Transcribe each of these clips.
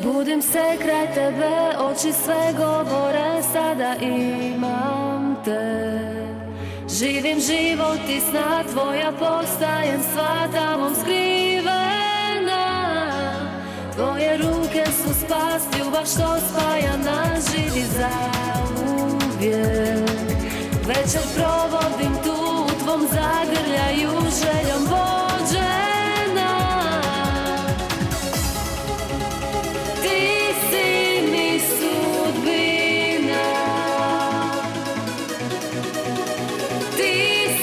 Budim se kraj tebe, oči sve govore, sada imam te. Živim život i sna tvoja, postajem sva tamom skrivena. Tvoje ruke su spas, ljubav što spaja nas, živi zauvijek. Večer provodim tu u tvom zagrljaju, željom vođena. Ti si mi sudbina, ti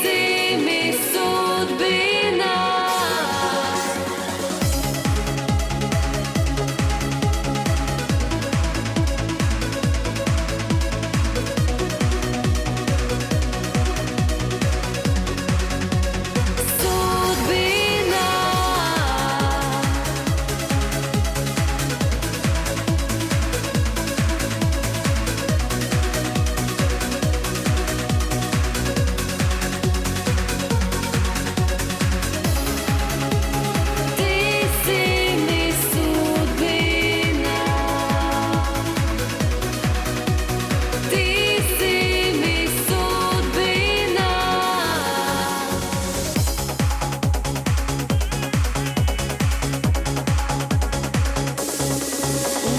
si mi sudbina.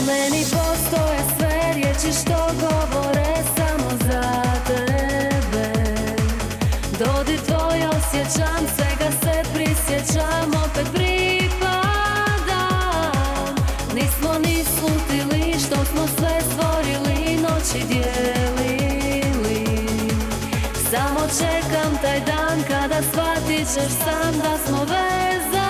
Meni postoje sve riječi što govore samo za tebe. Dodir tvoj osjećam, svega se prisjećam, opet pripadam. Nismo ni slutili što smo sve stvorili, noći dijelili. Samo čekam taj dan kada shvatit ćeš sam da smo vezani.